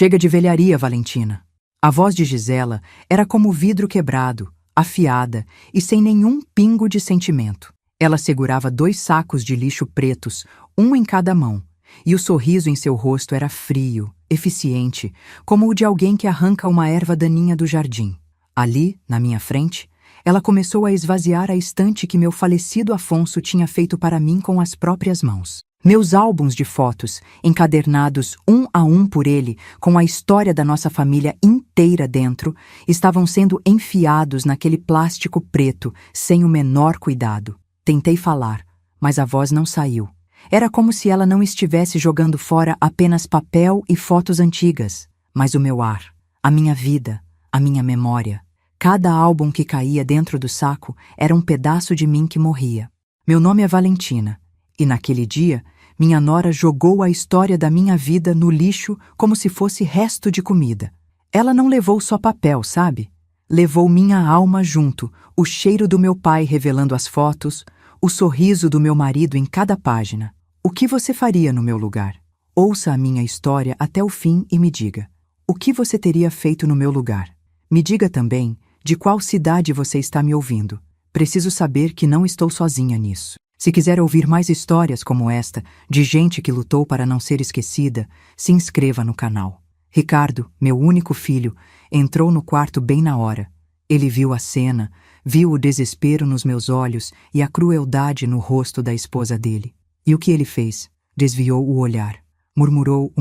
Chega de velharia, Valentina. A voz de Gisela era como vidro quebrado, afiada e sem nenhum pingo de sentimento. Ela segurava 2 sacos de lixo pretos, um em cada mão, e o sorriso em seu rosto era frio, eficiente, como o de alguém que arranca uma erva daninha do jardim. Ali, na minha frente, ela começou a esvaziar a estante que meu falecido Afonso tinha feito para mim com as próprias mãos. Meus álbuns de fotos, encadernados um a um por ele, com a história da nossa família inteira dentro, estavam sendo enfiados naquele plástico preto, sem o menor cuidado. Tentei falar, mas a voz não saiu. Era como se ela não estivesse jogando fora apenas papel e fotos antigas, mas o meu ar, a minha vida, a minha memória. Cada álbum que caía dentro do saco era um pedaço de mim que morria. Meu nome é Valentina, e naquele dia, minha nora jogou a história da minha vida no lixo como se fosse resto de comida. Ela não levou só papel, sabe? Levou minha alma junto, o cheiro do meu pai revelando as fotos, o sorriso do meu marido em cada página. O que você faria no meu lugar? Ouça a minha história até o fim e me diga. O que você teria feito no meu lugar? Me diga também de qual cidade você está me ouvindo. Preciso saber que não estou sozinha nisso. Se quiser ouvir mais histórias como esta, de gente que lutou para não ser esquecida, se inscreva no canal. Ricardo, meu único filho, entrou no quarto bem na hora. Ele viu a cena, viu o desespero nos meus olhos e a crueldade no rosto da esposa dele. E o que ele fez? Desviou o olhar. Murmurou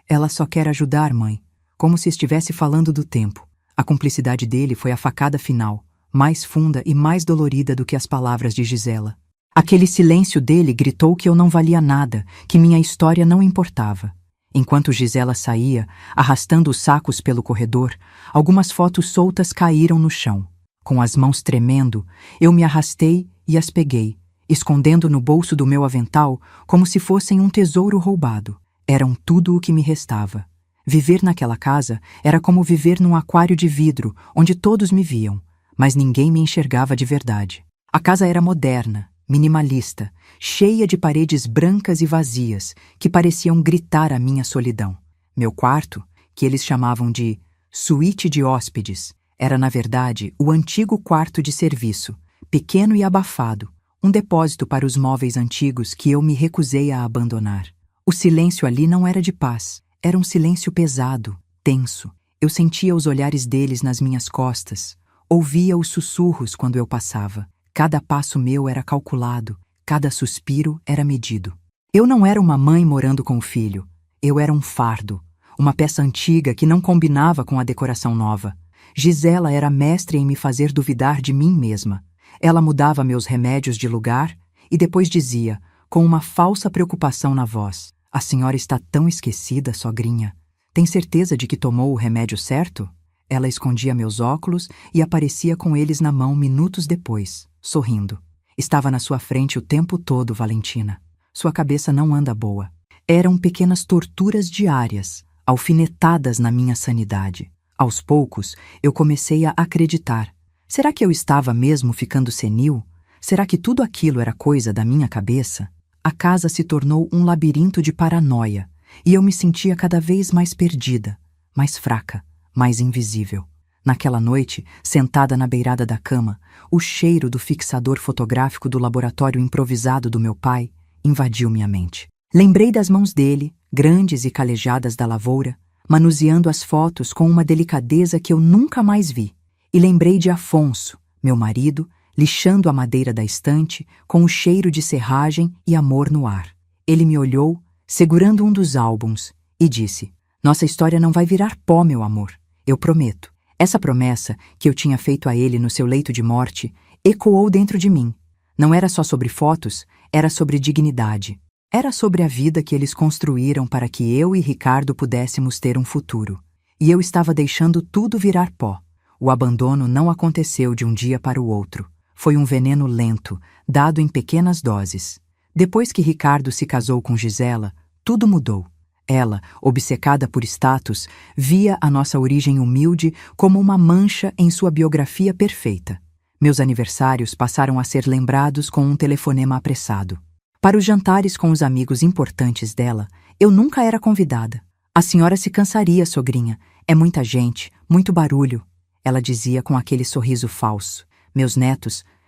ela só quer ajudar, mãe, como se estivesse falando do tempo. A cumplicidade dele foi a facada final, mais funda e mais dolorida do que as palavras de Gisela. Aquele silêncio dele gritou que eu não valia nada, que minha história não importava. Enquanto Gisela saía, arrastando os sacos pelo corredor, algumas fotos soltas caíram no chão. Com as mãos tremendo, eu me arrastei e as peguei, escondendo no bolso do meu avental como se fossem um tesouro roubado. Eram tudo o que me restava. Viver naquela casa era como viver num aquário de vidro, onde todos me viam, mas ninguém me enxergava de verdade. A casa era moderna, minimalista, cheia de paredes brancas e vazias, que pareciam gritar a minha solidão. Meu quarto, que eles chamavam de suíte de hóspedes, era na verdade o antigo quarto de serviço, pequeno e abafado, um depósito para os móveis antigos que eu me recusei a abandonar. O silêncio ali não era de paz, era um silêncio pesado, tenso. Eu sentia os olhares deles nas minhas costas, ouvia os sussurros quando eu passava. Cada passo meu era calculado, cada suspiro era medido. Eu não era uma mãe morando com o filho. Eu era um fardo, uma peça antiga que não combinava com a decoração nova. Gisela era mestre em me fazer duvidar de mim mesma. Ela mudava meus remédios de lugar e depois dizia, com uma falsa preocupação na voz: "A senhora está tão esquecida, sogrinha. Tem certeza de que tomou o remédio certo?" Ela escondia meus óculos e aparecia com eles na mão minutos depois, sorrindo. Estava na sua frente o tempo todo, Valentina. Sua cabeça não anda boa. Eram pequenas torturas diárias, alfinetadas na minha sanidade. Aos poucos, eu comecei a acreditar. Será que eu estava mesmo ficando senil? Será que tudo aquilo era coisa da minha cabeça? A casa se tornou um labirinto de paranoia, e eu me sentia cada vez mais perdida, mais fraca, mais invisível. Naquela noite, sentada na beirada da cama, o cheiro do fixador fotográfico do laboratório improvisado do meu pai invadiu minha mente. Lembrei das mãos dele, grandes e calejadas da lavoura, manuseando as fotos com uma delicadeza que eu nunca mais vi. E lembrei de Afonso, meu marido, lixando a madeira da estante com o cheiro de serragem e amor no ar. Ele me olhou, segurando um dos álbuns, e disse: "Nossa história não vai virar pó, meu amor. Eu prometo." Essa promessa, que eu tinha feito a ele no seu leito de morte, ecoou dentro de mim. Não era só sobre fotos, era sobre dignidade. Era sobre a vida que eles construíram para que eu e Ricardo pudéssemos ter um futuro. E eu estava deixando tudo virar pó. O abandono não aconteceu de um dia para o outro. Foi um veneno lento, dado em pequenas doses. Depois que Ricardo se casou com Gisela, tudo mudou. Ela, obcecada por status, via a nossa origem humilde como uma mancha em sua biografia perfeita. Meus aniversários passaram a ser lembrados com um telefonema apressado. Para os jantares com os amigos importantes dela, eu nunca era convidada. A senhora se cansaria, sogrinha. É muita gente, muito barulho. Ela dizia com aquele sorriso falso.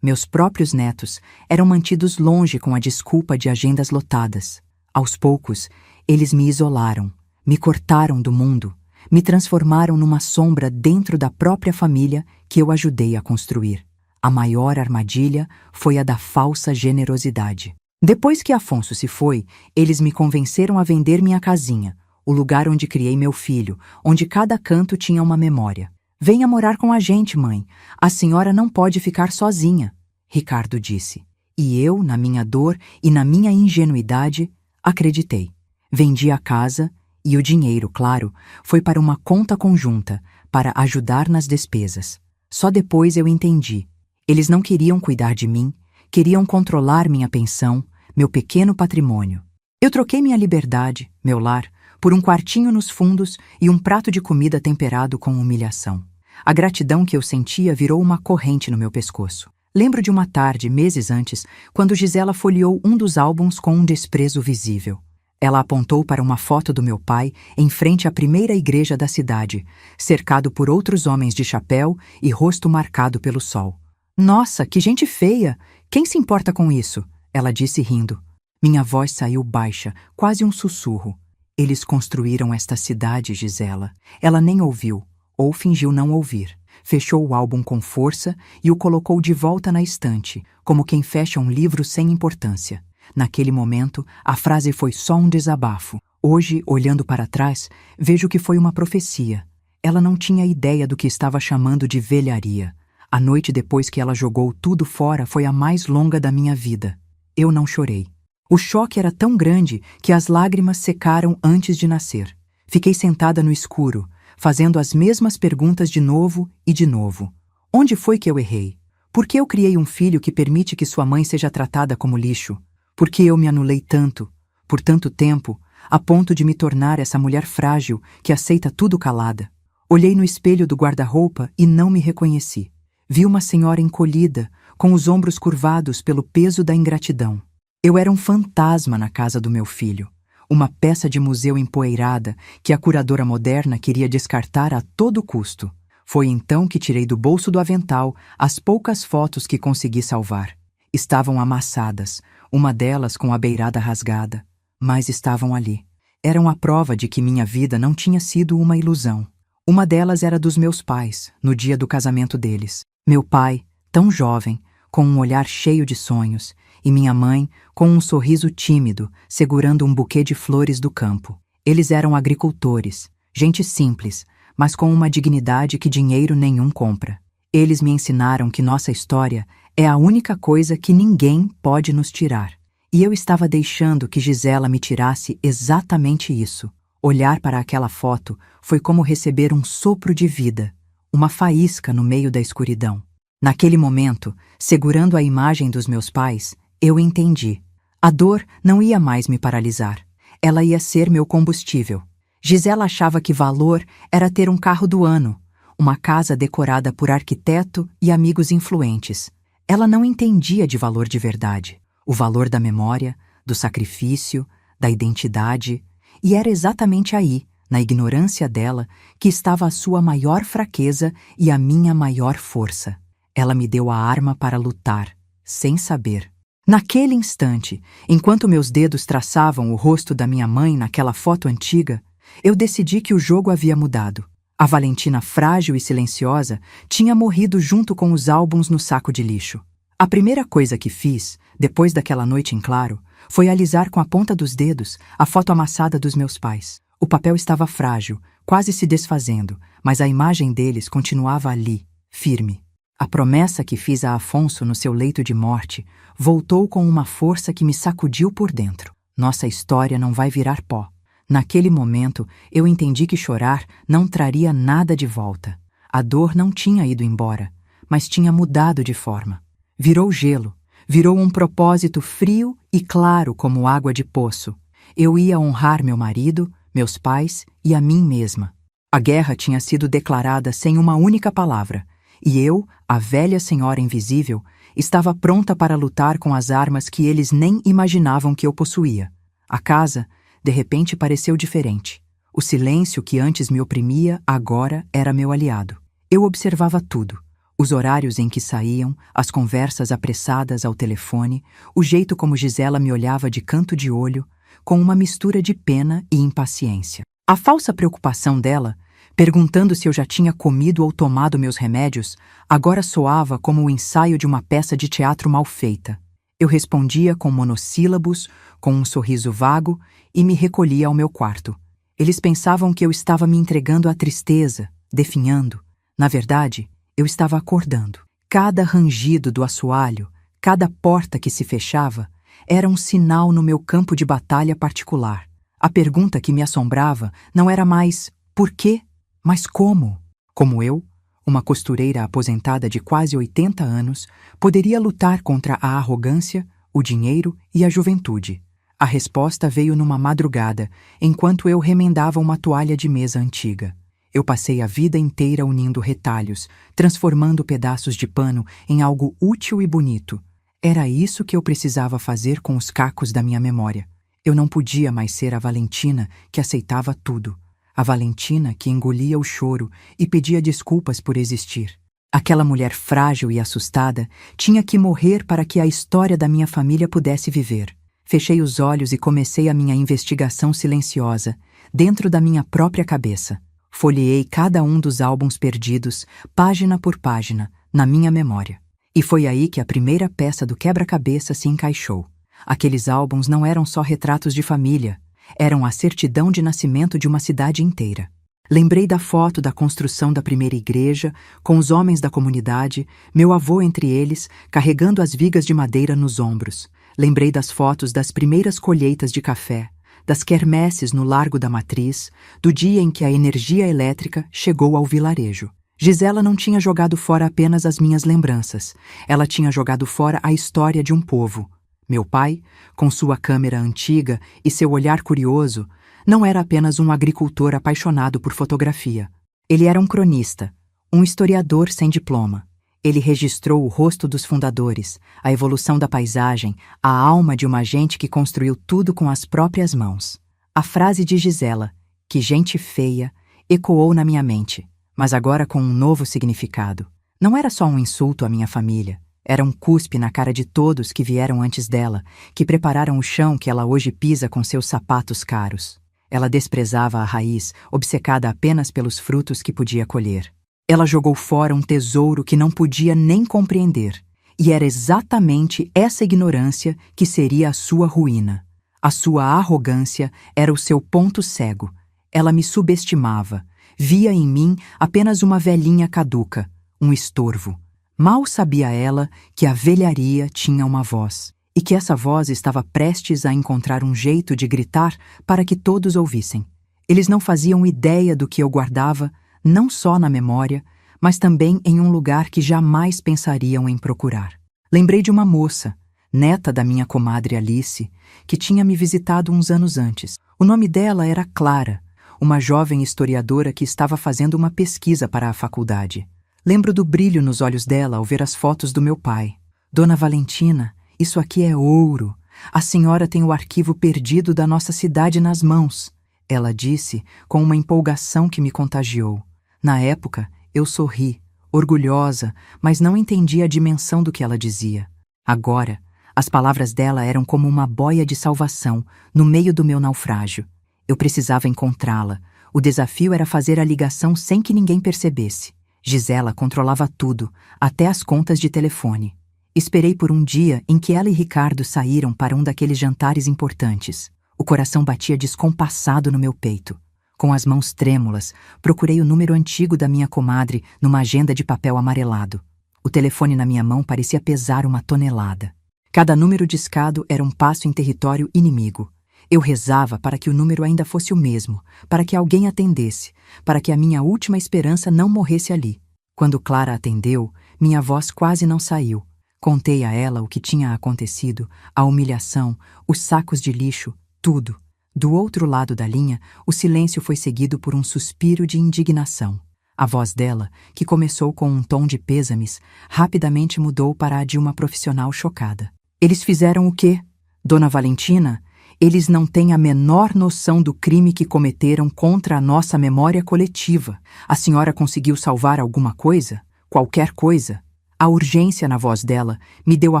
Meus próprios netos, eram mantidos longe com a desculpa de agendas lotadas. Aos poucos, eles me isolaram, me cortaram do mundo, me transformaram numa sombra dentro da própria família que eu ajudei a construir. A maior armadilha foi a da falsa generosidade. Depois que Afonso se foi, eles me convenceram a vender minha casinha, o lugar onde criei meu filho, onde cada canto tinha uma memória. Venha morar com a gente, mãe. A senhora não pode ficar sozinha, Ricardo disse. E eu, na minha dor e na minha ingenuidade, acreditei. Vendi a casa e o dinheiro, claro, foi para uma conta conjunta, para ajudar nas despesas. Só depois eu entendi. Eles não queriam cuidar de mim, queriam controlar minha pensão, meu pequeno patrimônio. Eu troquei minha liberdade, meu lar, por um quartinho nos fundos e um prato de comida temperado com humilhação. A gratidão que eu sentia virou uma corrente no meu pescoço. Lembro de uma tarde, meses antes, quando Gisela folheou um dos álbuns com um desprezo visível. Ela apontou para uma foto do meu pai em frente à primeira igreja da cidade, cercado por outros homens de chapéu e rosto marcado pelo sol. Nossa, que gente feia! Quem se importa com isso? Ela disse rindo. Minha voz saiu baixa, quase um sussurro. Eles construíram esta cidade, Gisela. Ela nem ouviu, ou fingiu não ouvir. Fechou o álbum com força e o colocou de volta na estante, como quem fecha um livro sem importância. Naquele momento, a frase foi só um desabafo. Hoje, olhando para trás, vejo que foi uma profecia. Ela não tinha ideia do que estava chamando de velharia. A noite depois que ela jogou tudo fora foi a mais longa da minha vida. Eu não chorei. O choque era tão grande que as lágrimas secaram antes de nascer. Fiquei sentada no escuro, fazendo as mesmas perguntas de novo e de novo. Onde foi que eu errei? Por que eu criei um filho que permite que sua mãe seja tratada como lixo? Por que eu me anulei tanto, por tanto tempo, a ponto de me tornar essa mulher frágil que aceita tudo calada? Olhei no espelho do guarda-roupa e não me reconheci. Vi uma senhora encolhida, com os ombros curvados pelo peso da ingratidão. Eu era um fantasma na casa do meu filho, uma peça de museu empoeirada que a curadora moderna queria descartar a todo custo. Foi então que tirei do bolso do avental as poucas fotos que consegui salvar. Estavam amassadas, uma delas com a beirada rasgada, mas estavam ali. Eram a prova de que minha vida não tinha sido uma ilusão. Uma delas era dos meus pais, no dia do casamento deles. Meu pai, tão jovem, com um olhar cheio de sonhos, e minha mãe, com um sorriso tímido, segurando um buquê de flores do campo. Eles eram agricultores, gente simples, mas com uma dignidade que dinheiro nenhum compra. Eles me ensinaram que nossa história é a única coisa que ninguém pode nos tirar. E eu estava deixando que Gisela me tirasse exatamente isso. Olhar para aquela foto foi como receber um sopro de vida, uma faísca no meio da escuridão. Naquele momento, segurando a imagem dos meus pais, eu entendi. A dor não ia mais me paralisar. Ela ia ser meu combustível. Gisela achava que valor era ter um carro do ano, uma casa decorada por arquiteto e amigos influentes. Ela não entendia de valor de verdade, o valor da memória, do sacrifício, da identidade, e era exatamente aí, na ignorância dela, que estava a sua maior fraqueza e a minha maior força. Ela me deu a arma para lutar, sem saber. Naquele instante, enquanto meus dedos traçavam o rosto da minha mãe naquela foto antiga, eu decidi que o jogo havia mudado. A Valentina frágil e silenciosa tinha morrido junto com os álbuns no saco de lixo. A primeira coisa que fiz, depois daquela noite em claro, foi alisar com a ponta dos dedos a foto amassada dos meus pais. O papel estava frágil, quase se desfazendo, mas a imagem deles continuava ali, firme. A promessa que fiz a Afonso no seu leito de morte voltou com uma força que me sacudiu por dentro. Nossa história não vai virar pó. Naquele momento, eu entendi que chorar não traria nada de volta. A dor não tinha ido embora, mas tinha mudado de forma. Virou gelo, virou um propósito frio e claro como água de poço. Eu ia honrar meu marido, meus pais e a mim mesma. A guerra tinha sido declarada sem uma única palavra, e eu, a velha senhora invisível, estava pronta para lutar com as armas que eles nem imaginavam que eu possuía. A casa, de repente, pareceu diferente. O silêncio que antes me oprimia agora era meu aliado. Eu observava tudo. Os horários em que saíam, as conversas apressadas ao telefone, o jeito como Gisela me olhava de canto de olho, com uma mistura de pena e impaciência. A falsa preocupação dela, perguntando se eu já tinha comido ou tomado meus remédios, agora soava como o ensaio de uma peça de teatro mal feita. Eu respondia com monossílabos, com um sorriso vago e me recolhia ao meu quarto. Eles pensavam que eu estava me entregando à tristeza, definhando. Na verdade, eu estava acordando. Cada rangido do assoalho, cada porta que se fechava, era um sinal no meu campo de batalha particular. A pergunta que me assombrava não era mais por quê, mas como. Como eu, uma costureira aposentada de quase 80 anos, poderia lutar contra a arrogância, o dinheiro e a juventude. A resposta veio numa madrugada, enquanto eu remendava uma toalha de mesa antiga. Eu passei a vida inteira unindo retalhos, transformando pedaços de pano em algo útil e bonito. Era isso que eu precisava fazer com os cacos da minha memória. Eu não podia mais ser a Valentina que aceitava tudo. A Valentina que engolia o choro e pedia desculpas por existir. Aquela mulher frágil e assustada tinha que morrer para que a história da minha família pudesse viver. Fechei os olhos e comecei a minha investigação silenciosa, dentro da minha própria cabeça. Folheei cada um dos álbuns perdidos, página por página, na minha memória. E foi aí que a primeira peça do quebra-cabeça se encaixou. Aqueles álbuns não eram só retratos de família, eram a certidão de nascimento de uma cidade inteira. Lembrei da foto da construção da primeira igreja, com os homens da comunidade, meu avô entre eles, carregando as vigas de madeira nos ombros. Lembrei das fotos das primeiras colheitas de café, das quermesses no Largo da Matriz, do dia em que a energia elétrica chegou ao vilarejo. Gisela não tinha jogado fora apenas as minhas lembranças, ela tinha jogado fora a história de um povo. Meu pai, com sua câmera antiga e seu olhar curioso, não era apenas um agricultor apaixonado por fotografia. Ele era um cronista, um historiador sem diploma. Ele registrou o rosto dos fundadores, a evolução da paisagem, a alma de uma gente que construiu tudo com as próprias mãos. A frase de Gisela, "que gente feia", ecoou na minha mente, mas agora com um novo significado. Não era só um insulto à minha família, era um cuspe na cara de todos que vieram antes dela, que prepararam o chão que ela hoje pisa com seus sapatos caros. Ela desprezava a raiz, obcecada apenas pelos frutos que podia colher. Ela jogou fora um tesouro que não podia nem compreender, e era exatamente essa ignorância que seria a sua ruína. A sua arrogância era o seu ponto cego. Ela me subestimava, via em mim apenas uma velhinha caduca, um estorvo. Mal sabia ela que a velharia tinha uma voz, e que essa voz estava prestes a encontrar um jeito de gritar para que todos ouvissem. Eles não faziam ideia do que eu guardava, não só na memória, mas também em um lugar que jamais pensariam em procurar. Lembrei de uma moça, neta da minha comadre Alice, que tinha me visitado uns anos antes. O nome dela era Clara, uma jovem historiadora que estava fazendo uma pesquisa para a faculdade. Lembro do brilho nos olhos dela ao ver as fotos do meu pai. "Dona Valentina, isso aqui é ouro. A senhora tem o arquivo perdido da nossa cidade nas mãos", ela disse com uma empolgação que me contagiou. Na época, eu sorri, orgulhosa, mas não entendia a dimensão do que ela dizia. Agora, as palavras dela eram como uma boia de salvação no meio do meu naufrágio. Eu precisava encontrá-la. O desafio era fazer a ligação sem que ninguém percebesse. Gisela controlava tudo, até as contas de telefone. Esperei por um dia em que ela e Ricardo saíram para um daqueles jantares importantes. O coração batia descompassado no meu peito. Com as mãos trêmulas, procurei o número antigo da minha comadre numa agenda de papel amarelado. O telefone na minha mão parecia pesar uma tonelada. Cada número discado era um passo em território inimigo. Eu rezava para que o número ainda fosse o mesmo, para que alguém atendesse, para que a minha última esperança não morresse ali. Quando Clara atendeu, minha voz quase não saiu. Contei a ela o que tinha acontecido, a humilhação, os sacos de lixo, tudo. Do outro lado da linha, o silêncio foi seguido por um suspiro de indignação. A voz dela, que começou com um tom de pêsames, rapidamente mudou para a de uma profissional chocada. "Eles fizeram o quê? Dona Valentina? Eles não têm a menor noção do crime que cometeram contra a nossa memória coletiva. A senhora conseguiu salvar alguma coisa? Qualquer coisa? A urgência na voz dela me deu a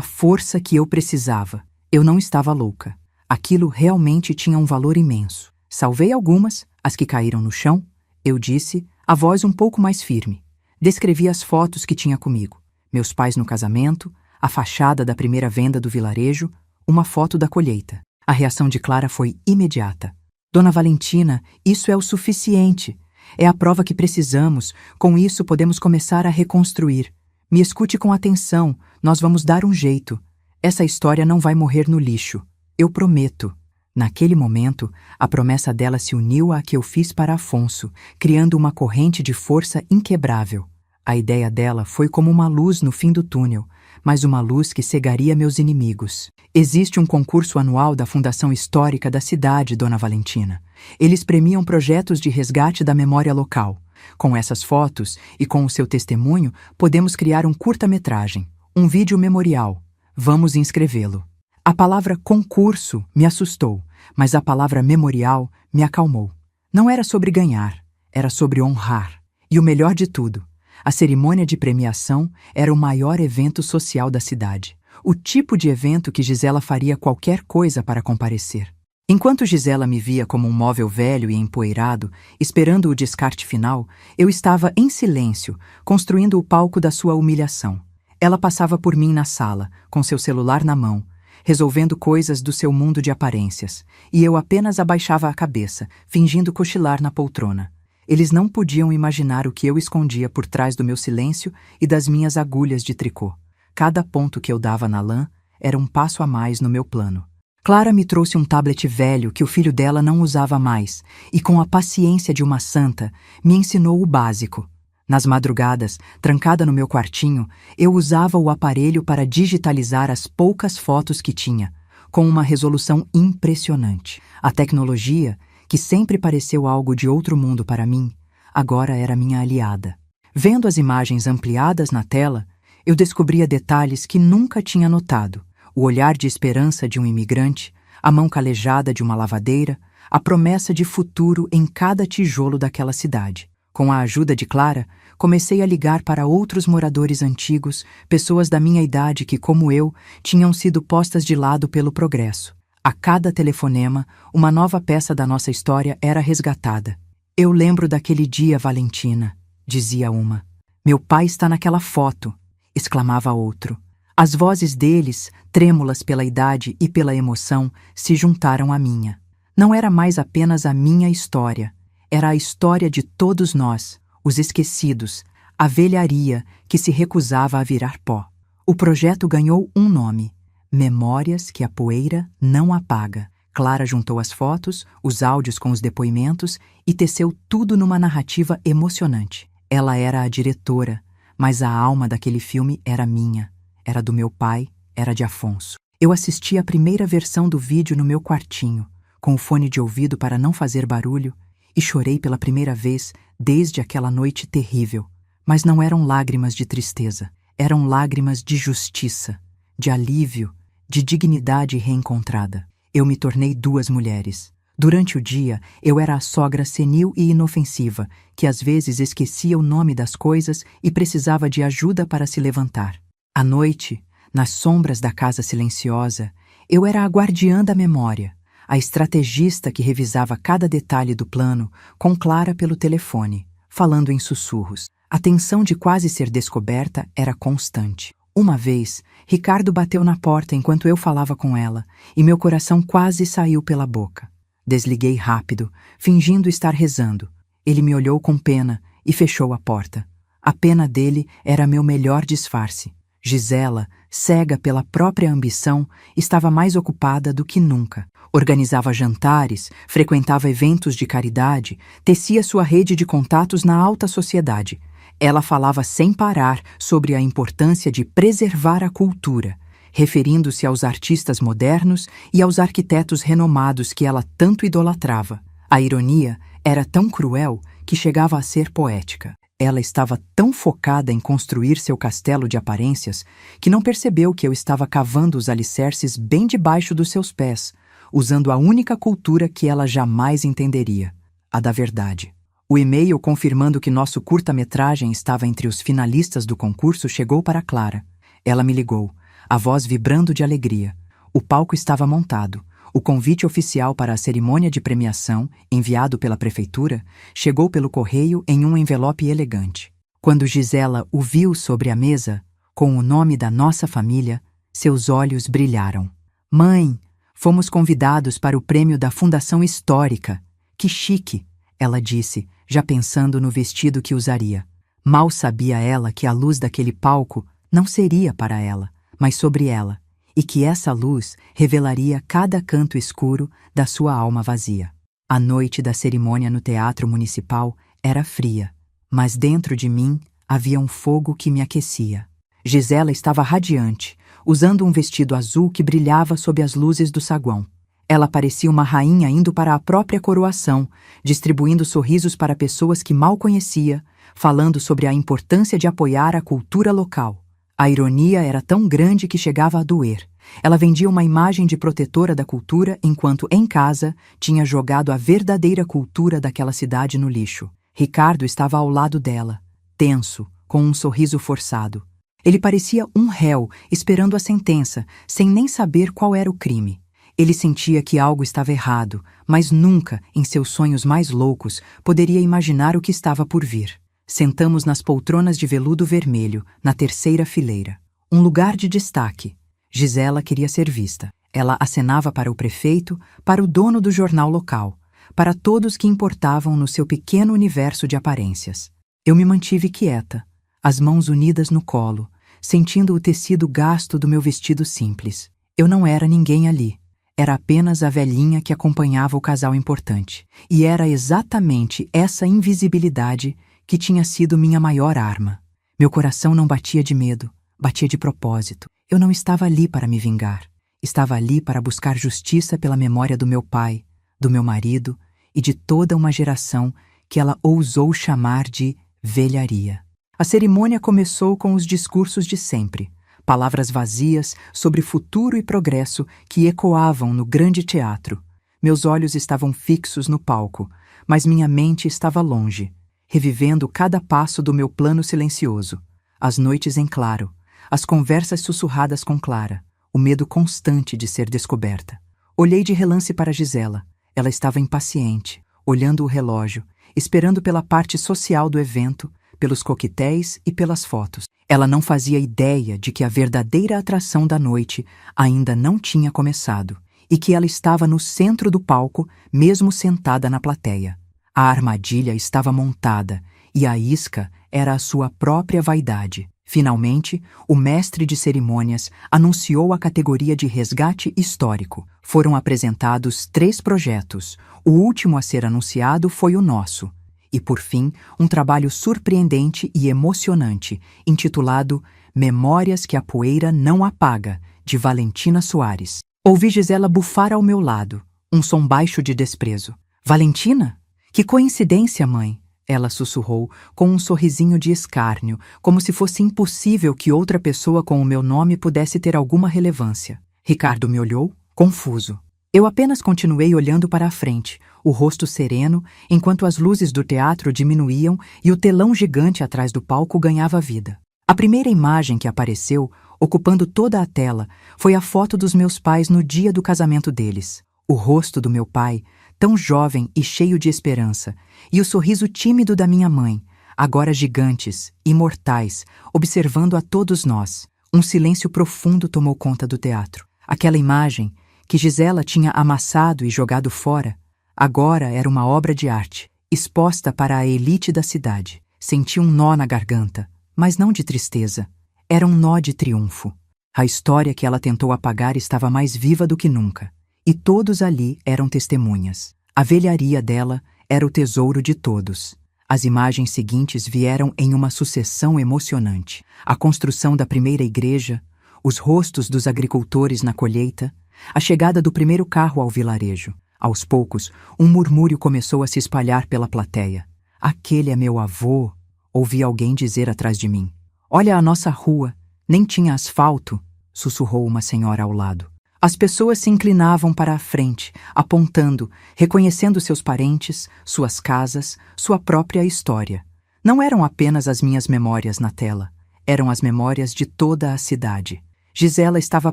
força que eu precisava. Eu não estava louca. Aquilo realmente tinha um valor imenso. Salvei algumas, as que caíram no chão, eu disse, a voz um pouco mais firme. Descrevi as fotos que tinha comigo. Meus pais no casamento, a fachada da primeira venda do vilarejo, uma foto da colheita. A reação de Clara foi imediata. Dona Valentina, isso é o suficiente. É a prova que precisamos. Com isso podemos começar a reconstruir. Me escute com atenção. Nós vamos dar um jeito. Essa história não vai morrer no lixo. Eu prometo. Naquele momento, a promessa dela se uniu à que eu fiz para Afonso, criando uma corrente de força inquebrável. A ideia dela foi como uma luz no fim do túnel, mas uma luz que cegaria meus inimigos. Existe um concurso anual da Fundação Histórica da cidade, Dona Valentina. Eles premiam projetos de resgate da memória local. Com essas fotos e com o seu testemunho, podemos criar um curta-metragem, um vídeo memorial. Vamos inscrevê-lo. A palavra concurso me assustou, mas a palavra memorial me acalmou. Não era sobre ganhar, era sobre honrar. E o melhor de tudo, a cerimônia de premiação era o maior evento social da cidade. O tipo de evento que Gisela faria qualquer coisa para comparecer. Enquanto Gisela me via como um móvel velho e empoeirado, esperando o descarte final, eu estava em silêncio, construindo o palco da sua humilhação. Ela passava por mim na sala, com seu celular na mão, resolvendo coisas do seu mundo de aparências, e eu apenas abaixava a cabeça, fingindo cochilar na poltrona. Eles não podiam imaginar o que eu escondia por trás do meu silêncio e das minhas agulhas de tricô. Cada ponto que eu dava na lã era um passo a mais no meu plano. Clara me trouxe um tablet velho que o filho dela não usava mais, e com a paciência de uma santa, me ensinou o básico. Nas madrugadas, trancada no meu quartinho, eu usava o aparelho para digitalizar as poucas fotos que tinha, com uma resolução impressionante. A tecnologia, que sempre pareceu algo de outro mundo para mim, agora era minha aliada. Vendo as imagens ampliadas na tela, eu descobria detalhes que nunca tinha notado. O olhar de esperança de um imigrante, a mão calejada de uma lavadeira, a promessa de futuro em cada tijolo daquela cidade. Com a ajuda de Clara, comecei a ligar para outros moradores antigos, pessoas da minha idade que, como eu, tinham sido postas de lado pelo progresso. A cada telefonema, uma nova peça da nossa história era resgatada. Eu lembro daquele dia, Valentina, dizia uma. Meu pai está naquela foto, exclamava outro. As vozes deles, trêmulas pela idade e pela emoção, se juntaram à minha. Não era mais apenas a minha história. Era a história de todos nós, os esquecidos, a velharia que se recusava a virar pó. O projeto ganhou um nome: Memórias que a poeira não apaga. Clara juntou as fotos, os áudios com os depoimentos e teceu tudo numa narrativa emocionante. Ela era a diretora, mas a alma daquele filme era minha. Era do meu pai, era de Afonso. Eu assisti a primeira versão do vídeo no meu quartinho, com o fone de ouvido para não fazer barulho, e chorei pela primeira vez desde aquela noite terrível. Mas não eram lágrimas de tristeza, eram lágrimas de justiça, de alívio, de dignidade reencontrada. Eu me tornei duas mulheres. Durante o dia, eu era a sogra senil e inofensiva, que às vezes esquecia o nome das coisas e precisava de ajuda para se levantar. À noite, nas sombras da casa silenciosa, eu era a guardiã da memória, a estrategista que revisava cada detalhe do plano, com Clara pelo telefone, falando em sussurros. A tensão de quase ser descoberta era constante. Uma vez, Ricardo bateu na porta enquanto eu falava com ela, e meu coração quase saiu pela boca. Desliguei rápido, fingindo estar rezando. Ele me olhou com pena e fechou a porta. A pena dele era meu melhor disfarce. Gisela, cega pela própria ambição, estava mais ocupada do que nunca. Organizava jantares, frequentava eventos de caridade, tecia sua rede de contatos na alta sociedade. Ela falava sem parar sobre a importância de preservar a cultura, referindo-se aos artistas modernos e aos arquitetos renomados que ela tanto idolatrava. A ironia era tão cruel que chegava a ser poética. Ela estava tão focada em construir seu castelo de aparências que não percebeu que eu estava cavando os alicerces bem debaixo dos seus pés, usando a única cultura que ela jamais entenderia, a da verdade. O e-mail confirmando que nosso curta-metragem estava entre os finalistas do concurso chegou para Clara. Ela me ligou, a voz vibrando de alegria. O palco estava montado. O convite oficial para a cerimônia de premiação, enviado pela prefeitura, chegou pelo correio em um envelope elegante. Quando Gisela o viu sobre a mesa, com o nome da nossa família, seus olhos brilharam. Mãe, fomos convidados para o prêmio da Fundação Histórica. Que chique, ela disse, já pensando no vestido que usaria. Mal sabia ela que a luz daquele palco não seria para ela, mas sobre ela, e que essa luz revelaria cada canto escuro da sua alma vazia. A noite da cerimônia no Teatro Municipal era fria, mas dentro de mim havia um fogo que me aquecia. Gisela estava radiante, usando um vestido azul que brilhava sob as luzes do saguão. Ela parecia uma rainha indo para a própria coroação, distribuindo sorrisos para pessoas que mal conhecia, falando sobre a importância de apoiar a cultura local. A ironia era tão grande que chegava a doer. Ela vendia uma imagem de protetora da cultura enquanto, em casa, tinha jogado a verdadeira cultura daquela cidade no lixo. Ricardo estava ao lado dela, tenso, com um sorriso forçado. Ele parecia um réu, esperando a sentença, sem nem saber qual era o crime. Ele sentia que algo estava errado, mas nunca, em seus sonhos mais loucos, poderia imaginar o que estava por vir. Sentamos nas poltronas de veludo vermelho, na terceira fileira. Um lugar de destaque. Gisela queria ser vista. Ela acenava para o prefeito, para o dono do jornal local, para todos que importavam no seu pequeno universo de aparências. Eu me mantive quieta, as mãos unidas no colo, sentindo o tecido gasto do meu vestido simples. Eu não era ninguém ali. Era apenas a velhinha que acompanhava o casal importante. E era exatamente essa invisibilidade que tinha sido minha maior arma. Meu coração não batia de medo, batia de propósito. Eu não estava ali para me vingar. Estava ali para buscar justiça pela memória do meu pai, do meu marido e de toda uma geração que ela ousou chamar de velharia. A cerimônia começou com os discursos de sempre. Palavras vazias sobre futuro e progresso que ecoavam no grande teatro. Meus olhos estavam fixos no palco, mas minha mente estava longe, revivendo cada passo do meu plano silencioso. As noites em claro, as conversas sussurradas com Clara, o medo constante de ser descoberta. Olhei de relance para Gisela. Ela estava impaciente, olhando o relógio, esperando pela parte social do evento, pelos coquetéis e pelas fotos. Ela não fazia ideia de que a verdadeira atração da noite ainda não tinha começado e que ela estava no centro do palco, mesmo sentada na plateia. A armadilha estava montada e a isca era a sua própria vaidade. Finalmente, o mestre de cerimônias anunciou a categoria de resgate histórico. Foram apresentados 3 projetos. O último a ser anunciado foi o nosso. E, por fim, um trabalho surpreendente e emocionante, intitulado Memórias que a Poeira Não Apaga, de Valentina Soares. Ouvi Gisela bufar ao meu lado, um som baixo de desprezo. Valentina? Que coincidência, mãe! Ela sussurrou, com um sorrisinho de escárnio, como se fosse impossível que outra pessoa com o meu nome pudesse ter alguma relevância. Ricardo me olhou, confuso. Eu apenas continuei olhando para a frente, o rosto sereno, enquanto as luzes do teatro diminuíam e o telão gigante atrás do palco ganhava vida. A primeira imagem que apareceu, ocupando toda a tela, foi a foto dos meus pais no dia do casamento deles. O rosto do meu pai, tão jovem e cheio de esperança, e o sorriso tímido da minha mãe, agora gigantes, imortais, observando a todos nós. Um silêncio profundo tomou conta do teatro. Aquela imagem, que Gisela tinha amassado e jogado fora, agora era uma obra de arte, exposta para a elite da cidade. Senti um nó na garganta, mas não de tristeza. Era um nó de triunfo. A história que ela tentou apagar estava mais viva do que nunca. E todos ali eram testemunhas. A velharia dela era o tesouro de todos. As imagens seguintes vieram em uma sucessão emocionante. A construção da primeira igreja, os rostos dos agricultores na colheita, a chegada do primeiro carro ao vilarejo. Aos poucos, um murmúrio começou a se espalhar pela plateia. Aquele é meu avô, ouvi alguém dizer atrás de mim. Olha a nossa rua, nem tinha asfalto, sussurrou uma senhora ao lado. As pessoas se inclinavam para a frente, apontando, reconhecendo seus parentes, suas casas, sua própria história. Não eram apenas as minhas memórias na tela, eram as memórias de toda a cidade. Gisela estava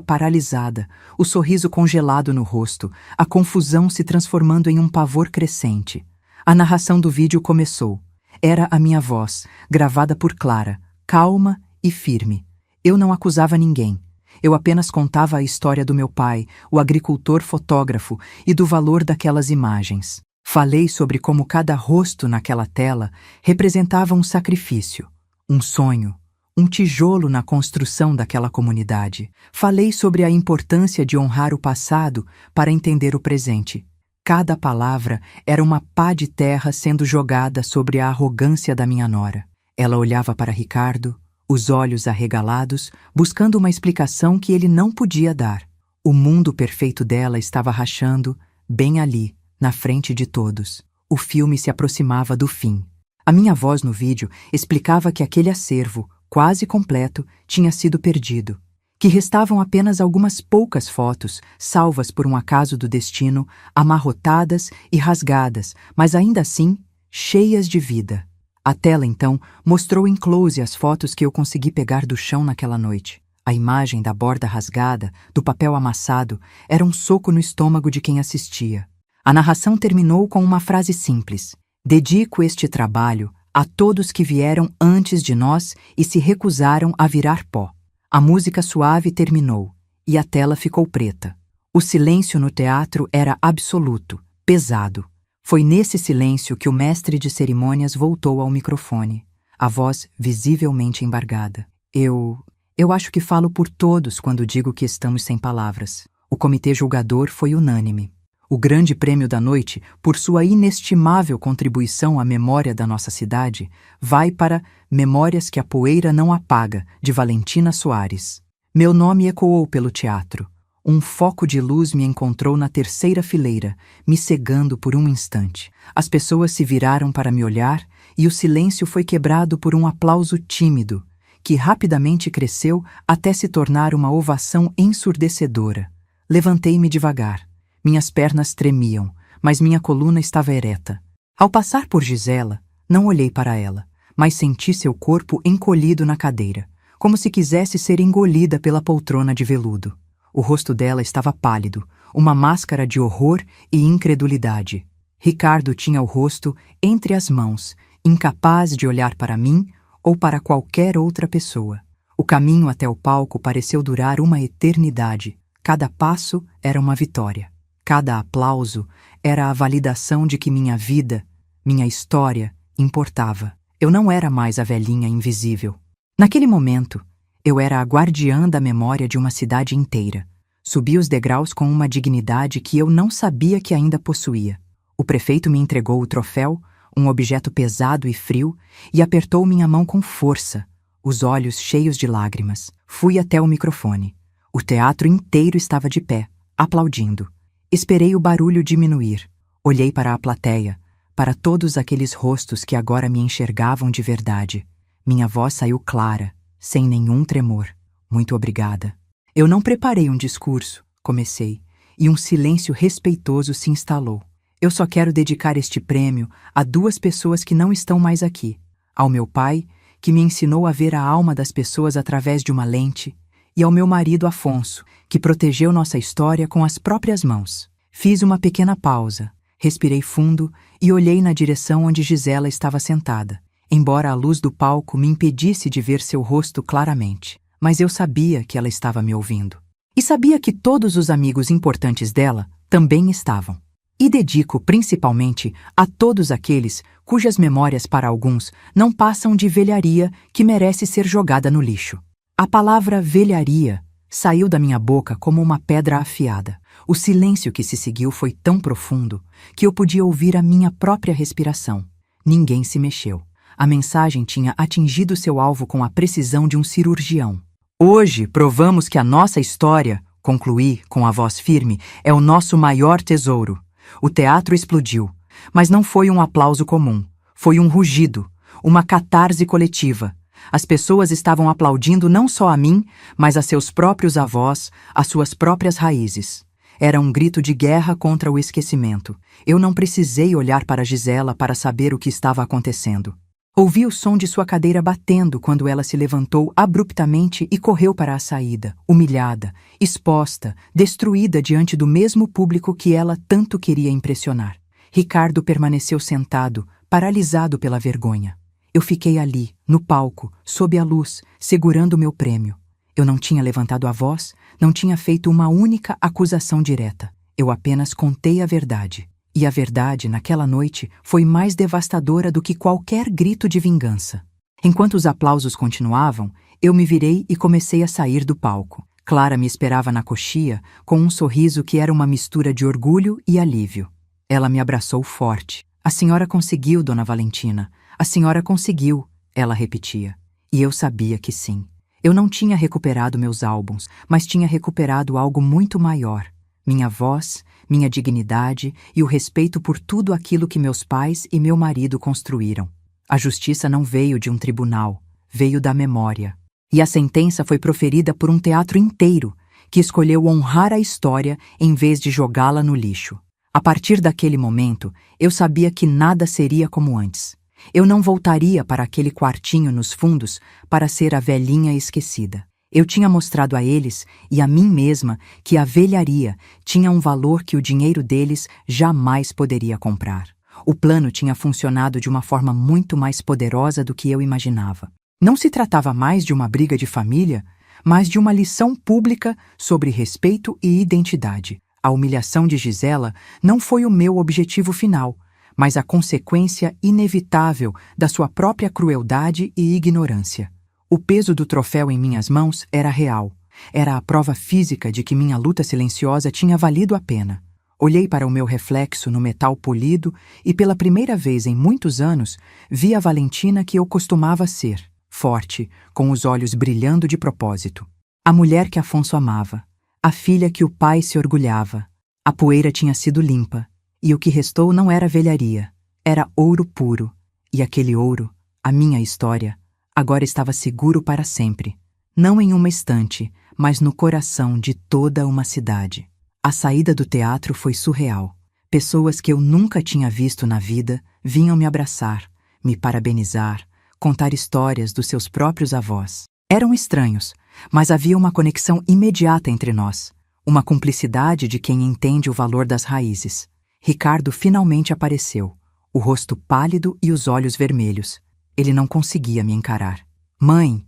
paralisada, o sorriso congelado no rosto, a confusão se transformando em um pavor crescente. A narração do vídeo começou. Era a minha voz, gravada por Clara, calma e firme. Eu não acusava ninguém. Eu apenas contava a história do meu pai, o agricultor fotógrafo, e do valor daquelas imagens. Falei sobre como cada rosto naquela tela representava um sacrifício, um sonho, um tijolo na construção daquela comunidade. Falei sobre a importância de honrar o passado para entender o presente. Cada palavra era uma pá de terra sendo jogada sobre a arrogância da minha nora. Ela olhava para Ricardo, os olhos arregalados, buscando uma explicação que ele não podia dar. O mundo perfeito dela estava rachando, bem ali, na frente de todos. O filme se aproximava do fim. A minha voz no vídeo explicava que aquele acervo, quase completo, tinha sido perdido, que restavam apenas algumas poucas fotos, salvas por um acaso do destino, amarrotadas e rasgadas, mas ainda assim, cheias de vida. A tela, então, mostrou em close as fotos que eu consegui pegar do chão naquela noite. A imagem da borda rasgada, do papel amassado, era um soco no estômago de quem assistia. A narração terminou com uma frase simples: "Dedico este trabalho a todos que vieram antes de nós e se recusaram a virar pó." A música suave terminou, e a tela ficou preta. O silêncio no teatro era absoluto, pesado. Foi nesse silêncio que o mestre de cerimônias voltou ao microfone, a voz visivelmente embargada. Eu acho que falo por todos quando digo que estamos sem palavras. O comitê julgador foi unânime. O grande prêmio da noite, por sua inestimável contribuição à memória da nossa cidade, vai para Memórias que a Poeira Não Apaga, de Valentina Soares. Meu nome ecoou pelo teatro. Um foco de luz me encontrou na terceira fileira, me cegando por um instante. As pessoas se viraram para me olhar e o silêncio foi quebrado por um aplauso tímido, que rapidamente cresceu até se tornar uma ovação ensurdecedora. Levantei-me devagar. Minhas pernas tremiam, mas minha coluna estava ereta. Ao passar por Gisela, não olhei para ela, mas senti seu corpo encolhido na cadeira, como se quisesse ser engolida pela poltrona de veludo. O rosto dela estava pálido, uma máscara de horror e incredulidade. Ricardo tinha o rosto entre as mãos, incapaz de olhar para mim ou para qualquer outra pessoa. O caminho até o palco pareceu durar uma eternidade. Cada passo era uma vitória. Cada aplauso era a validação de que minha vida, minha história, importava. Eu não era mais a velhinha invisível. Naquele momento, eu era a guardiã da memória de uma cidade inteira. Subi os degraus com uma dignidade que eu não sabia que ainda possuía. O prefeito me entregou o troféu, um objeto pesado e frio, e apertou minha mão com força, os olhos cheios de lágrimas. Fui até o microfone. O teatro inteiro estava de pé, aplaudindo. Esperei o barulho diminuir. Olhei para a plateia, para todos aqueles rostos que agora me enxergavam de verdade. Minha voz saiu clara, sem nenhum tremor. Muito obrigada. Eu não preparei um discurso, comecei, e um silêncio respeitoso se instalou. Eu só quero dedicar este prêmio a duas pessoas que não estão mais aqui. Ao meu pai, que me ensinou a ver a alma das pessoas através de uma lente, e ao meu marido Afonso, que protegeu nossa história com as próprias mãos. Fiz uma pequena pausa, respirei fundo e olhei na direção onde Gisela estava sentada, embora a luz do palco me impedisse de ver seu rosto claramente. Mas eu sabia que ela estava me ouvindo. E sabia que todos os amigos importantes dela também estavam. E dedico principalmente a todos aqueles cujas memórias para alguns não passam de velharia que merece ser jogada no lixo. A palavra velharia saiu da minha boca como uma pedra afiada. O silêncio que se seguiu foi tão profundo que eu podia ouvir a minha própria respiração. Ninguém se mexeu. A mensagem tinha atingido seu alvo com a precisão de um cirurgião. Hoje provamos que a nossa história, concluí com a voz firme, é o nosso maior tesouro. O teatro explodiu, mas não foi um aplauso comum. Foi um rugido, uma catarse coletiva. As pessoas estavam aplaudindo não só a mim, mas a seus próprios avós, as suas próprias raízes. Era um grito de guerra contra o esquecimento. Eu não precisei olhar para Gisela para saber o que estava acontecendo. Ouvi o som de sua cadeira batendo quando ela se levantou abruptamente e correu para a saída, humilhada, exposta, destruída diante do mesmo público que ela tanto queria impressionar. Ricardo permaneceu sentado, paralisado pela vergonha. Eu fiquei ali, no palco, sob a luz, segurando meu prêmio. Eu não tinha levantado a voz, não tinha feito uma única acusação direta. Eu apenas contei a verdade. E a verdade, naquela noite, foi mais devastadora do que qualquer grito de vingança. Enquanto os aplausos continuavam, eu me virei e comecei a sair do palco. Clara me esperava na coxia, com um sorriso que era uma mistura de orgulho e alívio. Ela me abraçou forte. "A senhora conseguiu, Dona Valentina. A senhora conseguiu", ela repetia. E eu sabia que sim. Eu não tinha recuperado meus álbuns, mas tinha recuperado algo muito maior. Minha voz, minha dignidade e o respeito por tudo aquilo que meus pais e meu marido construíram. A justiça não veio de um tribunal, veio da memória. E a sentença foi proferida por um teatro inteiro, que escolheu honrar a história em vez de jogá-la no lixo. A partir daquele momento, eu sabia que nada seria como antes. Eu não voltaria para aquele quartinho nos fundos para ser a velhinha esquecida. Eu tinha mostrado a eles e a mim mesma que a velharia tinha um valor que o dinheiro deles jamais poderia comprar. O plano tinha funcionado de uma forma muito mais poderosa do que eu imaginava. Não se tratava mais de uma briga de família, mas de uma lição pública sobre respeito e identidade. A humilhação de Gisela não foi o meu objetivo final, mas a consequência inevitável da sua própria crueldade e ignorância. O peso do troféu em minhas mãos era real. Era a prova física de que minha luta silenciosa tinha valido a pena. Olhei para o meu reflexo no metal polido e, pela primeira vez em muitos anos, vi a Valentina que eu costumava ser, forte, com os olhos brilhando de propósito. A mulher que Afonso amava, a filha que o pai se orgulhava. A poeira tinha sido limpa, e o que restou não era velharia, era ouro puro. E aquele ouro, a minha história, agora estava seguro para sempre, não em uma estante, mas no coração de toda uma cidade. A saída do teatro foi surreal. Pessoas que eu nunca tinha visto na vida vinham me abraçar, me parabenizar, contar histórias dos seus próprios avós. Eram estranhos, mas havia uma conexão imediata entre nós, uma cumplicidade de quem entende o valor das raízes. Ricardo finalmente apareceu, o rosto pálido e os olhos vermelhos. Ele não conseguia me encarar. "Mãe,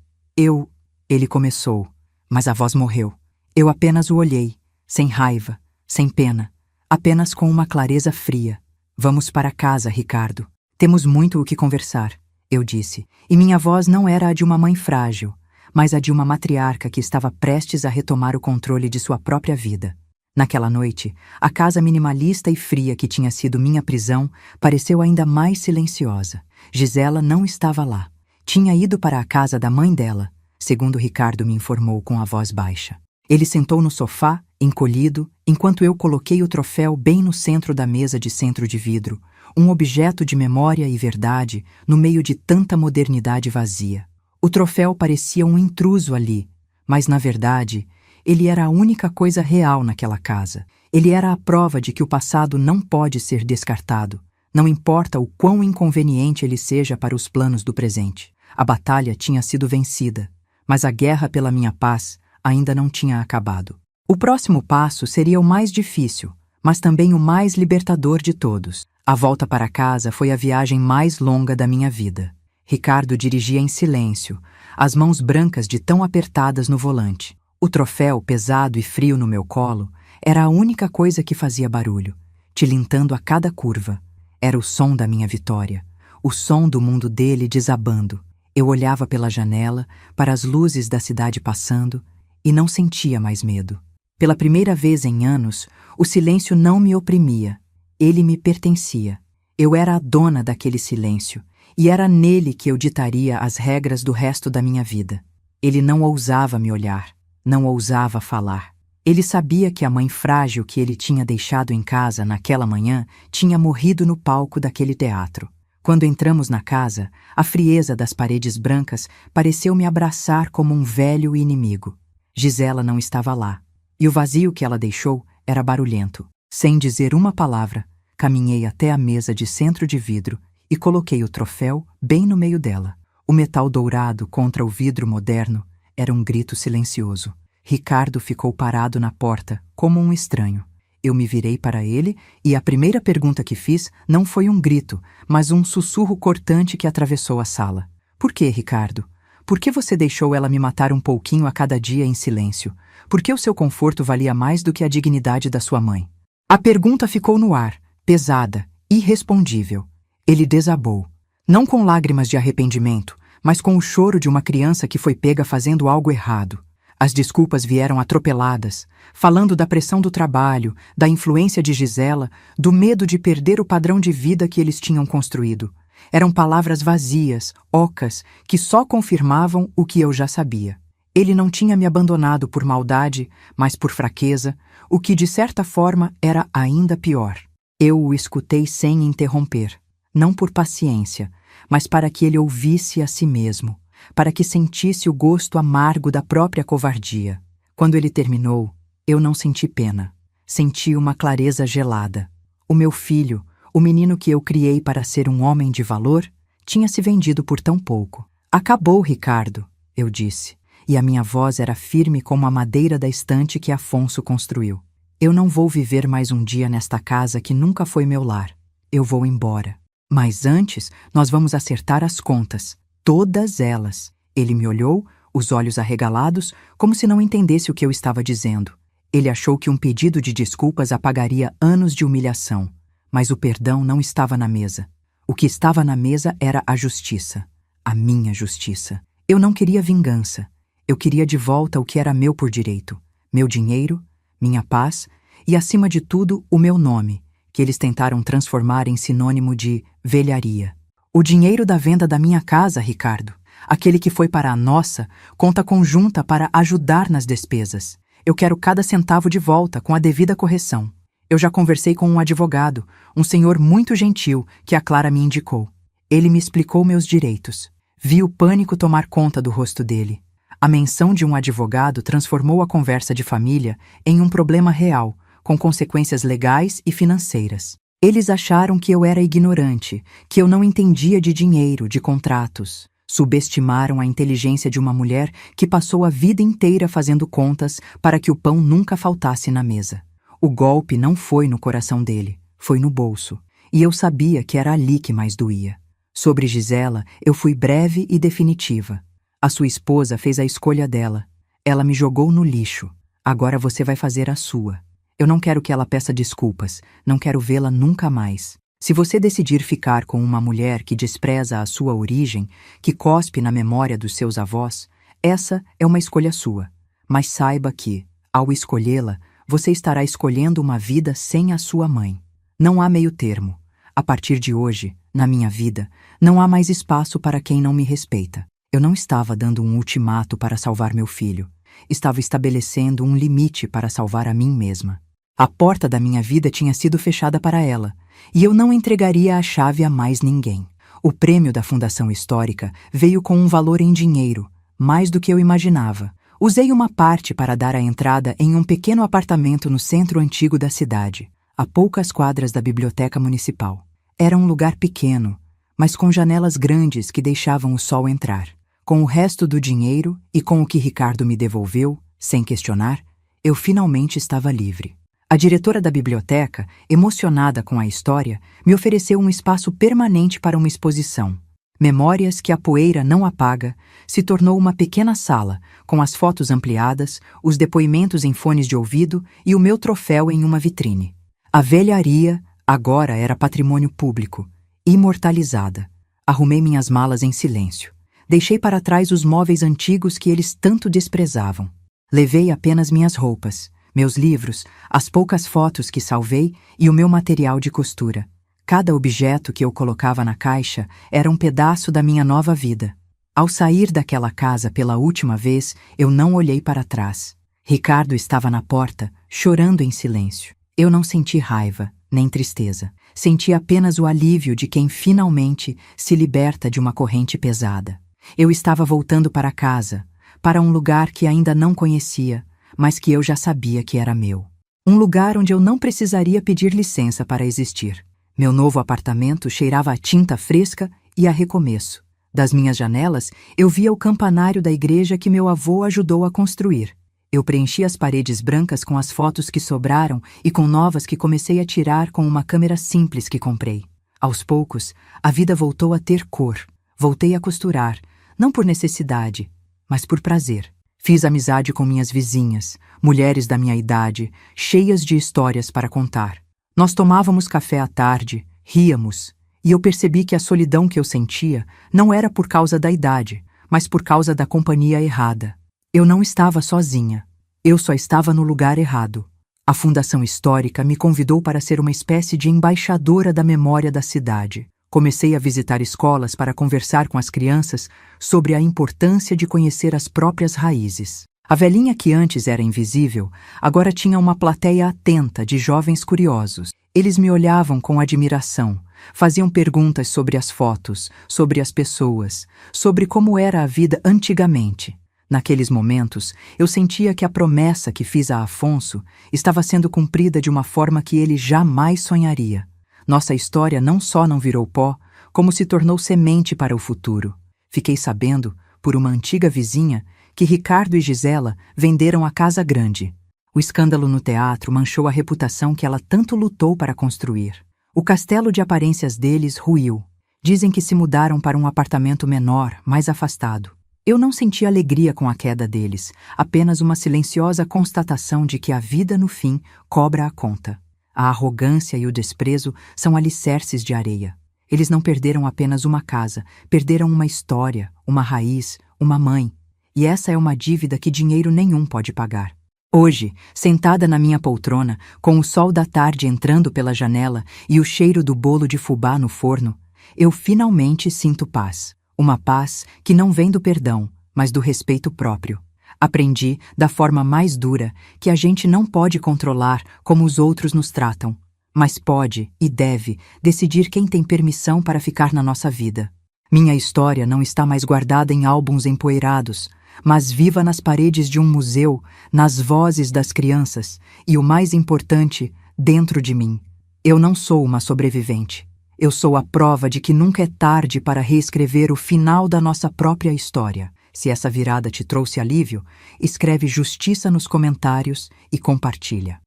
Ele começou, mas a voz morreu. Eu apenas o olhei, sem raiva, sem pena, apenas com uma clareza fria. "Vamos para casa, Ricardo. Temos muito o que conversar", eu disse, e minha voz não era a de uma mãe frágil, mas a de uma matriarca que estava prestes a retomar o controle de sua própria vida. Naquela noite, a casa minimalista e fria que tinha sido minha prisão pareceu ainda mais silenciosa. Gisela não estava lá. Tinha ido para a casa da mãe dela, segundo Ricardo me informou com a voz baixa. Ele sentou no sofá, encolhido, enquanto eu coloquei o troféu bem no centro da mesa de centro de vidro, um objeto de memória e verdade no meio de tanta modernidade vazia. O troféu parecia um intruso ali, mas, na verdade, ele era a única coisa real naquela casa. Ele era a prova de que o passado não pode ser descartado, não importa o quão inconveniente ele seja para os planos do presente. A batalha tinha sido vencida, mas a guerra pela minha paz ainda não tinha acabado. O próximo passo seria o mais difícil, mas também o mais libertador de todos. A volta para casa foi a viagem mais longa da minha vida. Ricardo dirigia em silêncio, as mãos brancas de tão apertadas no volante. O troféu, pesado e frio no meu colo, era a única coisa que fazia barulho, tilintando a cada curva. Era o som da minha vitória, o som do mundo dele desabando. Eu olhava pela janela, para as luzes da cidade passando, e não sentia mais medo. Pela primeira vez em anos, o silêncio não me oprimia. Ele me pertencia. Eu era a dona daquele silêncio, e era nele que eu ditaria as regras do resto da minha vida. Ele não ousava me olhar, não ousava falar. Ele sabia que a mãe frágil que ele tinha deixado em casa naquela manhã tinha morrido no palco daquele teatro. Quando entramos na casa, a frieza das paredes brancas pareceu me abraçar como um velho inimigo. Gisela não estava lá, e o vazio que ela deixou era barulhento. Sem dizer uma palavra, caminhei até a mesa de centro de vidro e coloquei o troféu bem no meio dela. O metal dourado contra o vidro moderno era um grito silencioso. Ricardo ficou parado na porta, como um estranho. Eu me virei para ele e a primeira pergunta que fiz não foi um grito, mas um sussurro cortante que atravessou a sala. Por que, Ricardo? Por que você deixou ela me matar um pouquinho a cada dia em silêncio? Por que o seu conforto valia mais do que a dignidade da sua mãe? A pergunta ficou no ar, pesada, irrespondível. Ele desabou. Não com lágrimas de arrependimento, mas com o choro de uma criança que foi pega fazendo algo errado. As desculpas vieram atropeladas, falando da pressão do trabalho, da influência de Gisela, do medo de perder o padrão de vida que eles tinham construído. Eram palavras vazias, ocas, que só confirmavam o que eu já sabia. Ele não tinha me abandonado por maldade, mas por fraqueza, o que de certa forma era ainda pior. Eu o escutei sem interromper, não por paciência, mas para que ele ouvisse a si mesmo, para que sentisse o gosto amargo da própria covardia. Quando ele terminou, eu não senti pena. Senti uma clareza gelada. O meu filho, o menino que eu criei para ser um homem de valor, tinha se vendido por tão pouco. Acabou, Ricardo, eu disse, e a minha voz era firme como a madeira da estante que Afonso construiu. Eu não vou viver mais um dia nesta casa que nunca foi meu lar. Eu vou embora. Mas antes, nós vamos acertar as contas. Todas elas. Ele me olhou, os olhos arregalados, como se não entendesse o que eu estava dizendo. Ele achou que um pedido de desculpas apagaria anos de humilhação. Mas o perdão não estava na mesa. O que estava na mesa era a justiça. A minha justiça. Eu não queria vingança. Eu queria de volta o que era meu por direito. Meu dinheiro, minha paz e, acima de tudo, o meu nome, que eles tentaram transformar em sinônimo de velharia. O dinheiro da venda da minha casa, Ricardo, aquele que foi para a nossa, conta conjunta para ajudar nas despesas. Eu quero cada centavo de volta, com a devida correção. Eu já conversei com um advogado, um senhor muito gentil, que a Clara me indicou. Ele me explicou meus direitos. Vi o pânico tomar conta do rosto dele. A menção de um advogado transformou a conversa de família em um problema real, com consequências legais e financeiras. Eles acharam que eu era ignorante, que eu não entendia de dinheiro, de contratos. Subestimaram a inteligência de uma mulher que passou a vida inteira fazendo contas para que o pão nunca faltasse na mesa. O golpe não foi no coração dele, foi no bolso. E eu sabia que era ali que mais doía. Sobre Gisela, eu fui breve e definitiva. A sua esposa fez a escolha dela. Ela me jogou no lixo. Agora você vai fazer a sua. Eu não quero que ela peça desculpas, não quero vê-la nunca mais. Se você decidir ficar com uma mulher que despreza a sua origem, que cospe na memória dos seus avós, essa é uma escolha sua. Mas saiba que, ao escolhê-la, você estará escolhendo uma vida sem a sua mãe. Não há meio termo. A partir de hoje, na minha vida, não há mais espaço para quem não me respeita. Eu não estava dando um ultimato para salvar meu filho. Estava estabelecendo um limite para salvar a mim mesma. A porta da minha vida tinha sido fechada para ela, e eu não entregaria a chave a mais ninguém. O prêmio da Fundação Histórica veio com um valor em dinheiro, mais do que eu imaginava. Usei uma parte para dar a entrada em um pequeno apartamento no centro antigo da cidade, a poucas quadras da biblioteca municipal. Era um lugar pequeno, mas com janelas grandes que deixavam o sol entrar. Com o resto do dinheiro e com o que Ricardo me devolveu, sem questionar, eu finalmente estava livre. A diretora da biblioteca, emocionada com a história, me ofereceu um espaço permanente para uma exposição. Memórias que a poeira não apaga, se tornou uma pequena sala, com as fotos ampliadas, os depoimentos em fones de ouvido e o meu troféu em uma vitrine. A velharia agora era patrimônio público, imortalizada. Arrumei minhas malas em silêncio. Deixei para trás os móveis antigos que eles tanto desprezavam. Levei apenas minhas roupas, meus livros, as poucas fotos que salvei e o meu material de costura. Cada objeto que eu colocava na caixa era um pedaço da minha nova vida. Ao sair daquela casa pela última vez, eu não olhei para trás. Ricardo estava na porta, chorando em silêncio. Eu não senti raiva, nem tristeza. Senti apenas o alívio de quem finalmente se liberta de uma corrente pesada. Eu estava voltando para casa, para um lugar que ainda não conhecia, mas que eu já sabia que era meu. Um lugar onde eu não precisaria pedir licença para existir. Meu novo apartamento cheirava a tinta fresca e a recomeço. Das minhas janelas, eu via o campanário da igreja que meu avô ajudou a construir. Eu preenchi as paredes brancas com as fotos que sobraram e com novas que comecei a tirar com uma câmera simples que comprei. Aos poucos, a vida voltou a ter cor. Voltei a costurar, não por necessidade, mas por prazer. Fiz amizade com minhas vizinhas, mulheres da minha idade, cheias de histórias para contar. Nós tomávamos café à tarde, ríamos, e eu percebi que a solidão que eu sentia não era por causa da idade, mas por causa da companhia errada. Eu não estava sozinha. Eu só estava no lugar errado. A Fundação Histórica me convidou para ser uma espécie de embaixadora da memória da cidade. Comecei a visitar escolas para conversar com as crianças sobre a importância de conhecer as próprias raízes. A velhinha que antes era invisível, agora tinha uma plateia atenta de jovens curiosos. Eles me olhavam com admiração, faziam perguntas sobre as fotos, sobre as pessoas, sobre como era a vida antigamente. Naqueles momentos, eu sentia que a promessa que fiz a Afonso estava sendo cumprida de uma forma que ele jamais sonharia. Nossa história não só não virou pó, como se tornou semente para o futuro. Fiquei sabendo, por uma antiga vizinha, que Ricardo e Gisela venderam a casa grande. O escândalo no teatro manchou a reputação que ela tanto lutou para construir. O castelo de aparências deles ruiu. Dizem que se mudaram para um apartamento menor, mais afastado. Eu não senti alegria com a queda deles, apenas uma silenciosa constatação de que a vida, no fim, cobra a conta. A arrogância e o desprezo são alicerces de areia. Eles não perderam apenas uma casa, perderam uma história, uma raiz, uma mãe. E essa é uma dívida que dinheiro nenhum pode pagar. Hoje, sentada na minha poltrona, com o sol da tarde entrando pela janela e o cheiro do bolo de fubá no forno, eu finalmente sinto paz. Uma paz que não vem do perdão, mas do respeito próprio. Aprendi, da forma mais dura, que a gente não pode controlar como os outros nos tratam, mas pode e deve decidir quem tem permissão para ficar na nossa vida. Minha história não está mais guardada em álbuns empoeirados, mas viva nas paredes de um museu, nas vozes das crianças e, o mais importante, dentro de mim. Eu não sou uma sobrevivente. Eu sou a prova de que nunca é tarde para reescrever o final da nossa própria história. Se essa virada te trouxe alívio, escreve justiça nos comentários e compartilha.